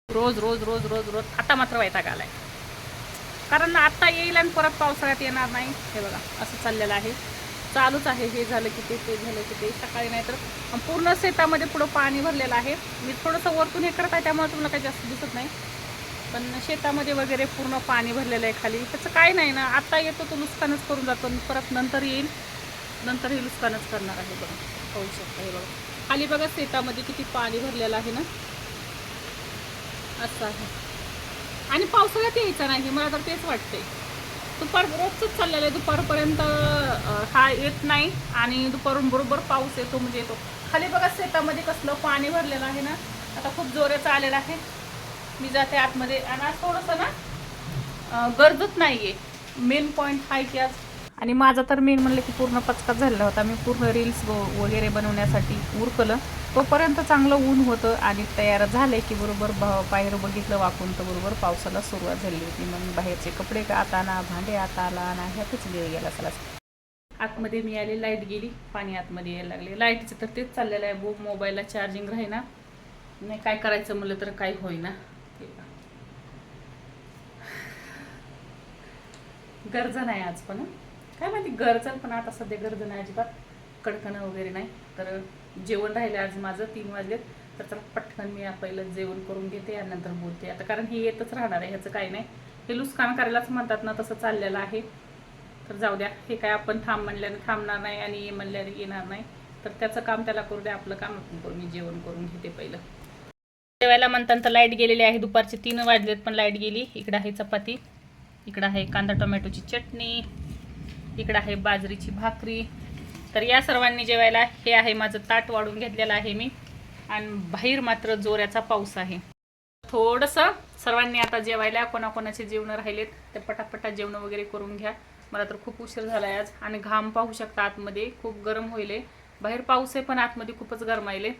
रोज रोज रोज रोज रोज आता मात्र वैताग आलाय, कारण आता येईल आणि परत पावसाळ्यात येणार नाही. हे बघा असं चाललेलं आहे, चालूच आहे. हे झालं की ते झालं की ते. सकाळी नाही तर पूर्ण शेतामध्ये पुढं पाणी भरलेलं आहे. मी थोडंसं वरतून हे करत आहे त्यामुळे तुम्हाला काही जास्त दिसत नाही, पण शेतामध्ये वगैरे पूर्ण पाणी भरलेलं आहे खाली. त्याचं काय नाही ना, आता येतो तो नुकसानच करून जातो, परत नंतर येईल, नंतर हे नुकसानच करणार आहे. बघा पाहू शकता, हे बघा खाली बघा शेतामध्ये किती पाणी भरलेलं आहे ना, असं आहे. आणि पावसाळ्यात यायचा नाही मला तर तेच वाटते. दुपार रोजच चाललेलं आहे, दुपारपर्यंत हा येत नाही आणि दुपारून बरोबर पाऊस येतो म्हणजे येतो. खाली बघा शेतामध्ये कसलं पाणी भरलेलं आहे ना, आता खूप जोराचं आलेलं आहे. मी जाते आतमध्ये आणि आज थोडंसं ना गरजत नाही आहे. मेन पॉईंट आहे की आज, आणि माझा तर मेन म्हणलं की पूर्ण पचकाच झालेला होता. मी पूर्ण रील्स वगैरे बनवण्यासाठी उरकलं, तोपर्यंत चांगलं ऊन होतं आणि तयार झालं की बरोबर बाहेर बघितलं वाकून तर बरोबर पावसाला सुरुवात झाली होती. मग बाहेरचे कपडे आता ना, भांडे आता आला ना, ह्यातच वेळ गेला सला. आतमध्ये मी आले, लाईट गेली, पाणी आतमध्ये यायला लागले. लाईटचं तर तेच चाललेलं आहे, मोबाईलला चार्जिंग राही ना, नाही काय करायचं म्हणलं तर काही होईना. गरज नाही आज, पण काय माहिती गरजल, पण आता सध्या गरज नाही अजिबात. कडकणं वगैरे नाही. तर जेवण राहिले आज माझं 3 वाजलेत, तर चला पटकन मी पहिलं जेवण करून घेते आणि नंतर बोलते आता, कारण हे येतच राहणार आहे, ह्याचं काही नाही. हे लुस्कान करायलाच म्हणतात ना, तसं चाललेलं आहे. तर जाऊ द्या, हे काय आपण थांब म्हणल्याने थांबणार नाही आणि ये म्हणल्याने येणार नाही. तर त्याचं काम त्याला करू द्या, आपलं काम आपण करू. मी जेवण करून घेते पहिलं. जेवायला म्हणतात तर लाईट गेलेली आहे, दुपारचे 3 वाजलेत पण लाईट गेली. इकडं आहे चपाती, इकडं आहे कांदा टोमॅटोची चटणी, इकडं आहे बाजरीची भाकरी. तर या सर्वांनी जेवायला. हे आहे माझं ताट वाढून घेतलेलं आहे मी, आणि बाहेर मात्र जोराचा पाऊस आहे. थोडंसं सर्वांनी आता जेवायला, कोणाकोणाचे जेवण राहिलेत ते पटापटा जेवण वगैरे करून घ्या. मला तर खूप उशीर झाला आहे आज, आणि घाम पाहू शकता आतमध्ये खूप गरम होईल. बाहेर पाऊस आहे पण आतमध्ये खूपच गरमायले.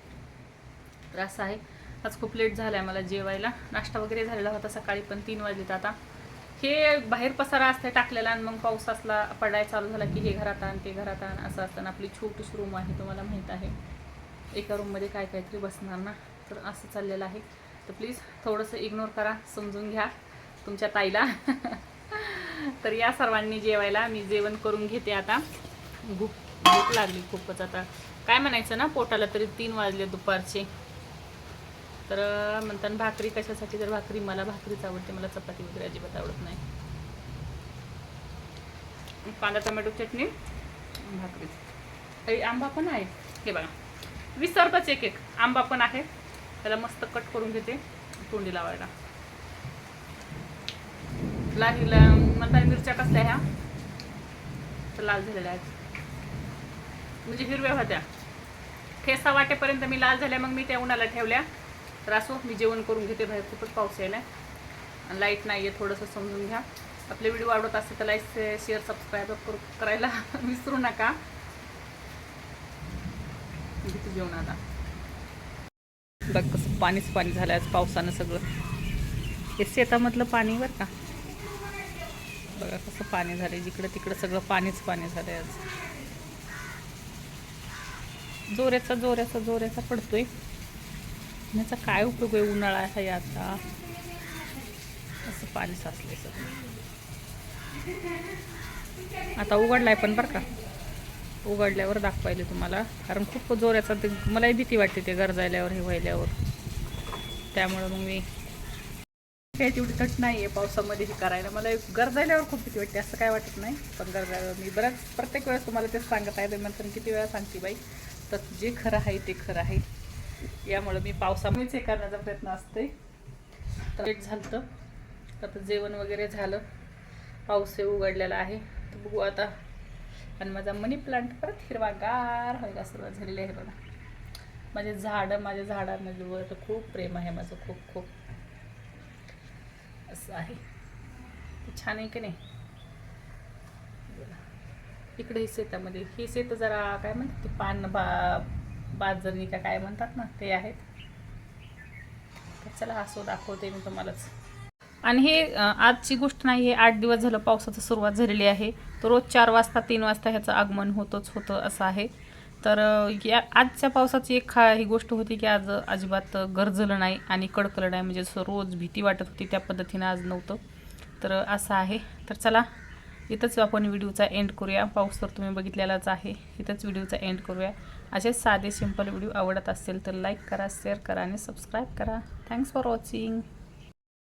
तर असं आहे, आज खूप लेट झाला आहे मला जेवायला. नाश्ता वगैरे झालेला होता सकाळी, पण 3 वाजलेत आता. हे बाहेर पसारा असते टाकलेला, आणि मग पाऊस असला पडायला चालू झाला की हे घरात आण ते घरात आण असं असताना. आपली छोटीशी रूम आहे, तुम्हाला माहीत आहे, एका रूममध्ये काय काहीतरी बसणार ना, तर असं चाललेलं आहे. तर प्लीज थोडंसं इग्नोर करा, समजून घ्या तुमच्या ताईला. तर या सर्वांनी जेवायला, मी जेवण करून घेते आता. भूक लागली खूपच आता, काय म्हणायचं ना पोटाला, तरी 3 वाजले दुपारचे. तर म्हणतात भाकरी कशासाठी, तर भाकरी, मला भाकरीच आवडते, मला चपाती वगैरे अजिबात आवडत नाही. कांदा टोमॅटो चटणी भाकरीच. आंबा पण आहे, हे बघा विसरतच एक आंबा पण आहे, त्याला मस्त कट करून घेते तोंडी लावायला. लाहीला म्हणतात मिरच्या कसल्या ह्या तर लाल झालेल्या आहेत, म्हणजे हिरव्या होत्या. ठेसा वाटेपर्यंत मी लाल झाल्या, मग मी त्या उन्हाला ठेवल्या. तर असो, मी जेवण करून घेते, बाहेर खूपच पाऊस यायला आणि लाईट नाही आहे, थोडंसं समजून घ्या. आपले व्हिडिओ आवडत असेल तर लाईक शेअर सबस्क्राईब करायला विसरू नका. घेते जेवण आता. बघ कसं पाणीच पाणी झालं आज पावसानं सगळं. हे शेतामधलं पाणी बरं का, बघा कसं पाणी झालंय, जिकडं तिकडं सगळं पाणीच पाणी झालंय आज. जोऱ्याचा पडतोय. याचा काय उपयोग आहे, उन्हाळा आहे आता, असं पाणी साचलंय सगळं. आता उघडलाय पण बरं का, उघडल्यावर दाखवायले तुम्हाला, कारण खूप जोराचा ते, मलाही भीती वाटते ते गरजायल्यावर, हे व्हायल्यावर. त्यामुळं मग मी काही तेवढी तट नाही आहे पावसामध्ये हे करायला. मला गरजायल्यावर खूप भीती वाटते, असं काय वाटत नाही, पण गरजायल्यावर मी प्रत्येक वेळेस तुम्हाला तेच सांगत आहे. नंतर किती वेळा सांगते बाई, तर जे खरं आहे ते खरं आहे. यामुळं मी पावसामुळेच हे करण्याचा प्रयत्न असते. तर लेट झालं तर आता जेवण वगैरे झालं, पाऊस हे उघडलेला आहे. तर बघू आता. आणि माझा मनी प्लांट परत हिरवागार व्हायला सुरुवात झालेली आहे बघा. माझ्या झाडांमध्ये तर खूप प्रेम आहे माझं, खूप खूप असं आहे. छान आहे की नाही. इकडे ही शेतामध्ये, ही शेत जरा काय म्हणतात ते, बाजरी का काय म्हणतात ना, ते आहेत. तर चला असं दाखवते मी तुम्हालाच. आणि हे आजची गोष्ट नाही, हे 8 दिवस झालं पावसाची सुरुवात झालेली आहे. तर रोज 4 वाजता 3 वाजता ह्याचं आगमन होतं असं आहे. तर या आजच्या पावसाची एक ही गोष्ट होती की आज अजिबात गरजलं नाही आणि कडकलं नाही, म्हणजे जसं रोज भीती वाटत होती त्या पद्धतीनं आज नव्हतं. तर असं आहे. तर चला इथंच आपण व्हिडिओचा एंड करूया. पाऊस तर तुम्ही बघितलेलाच आहे. इथंच व्हिडिओचा एंड करूया. असेच साधे सिंपल व्हिडिओ आवडत असतील तर लाईक करा, शेअर करा आणि सबस्क्राईब करा. Thanks for watching.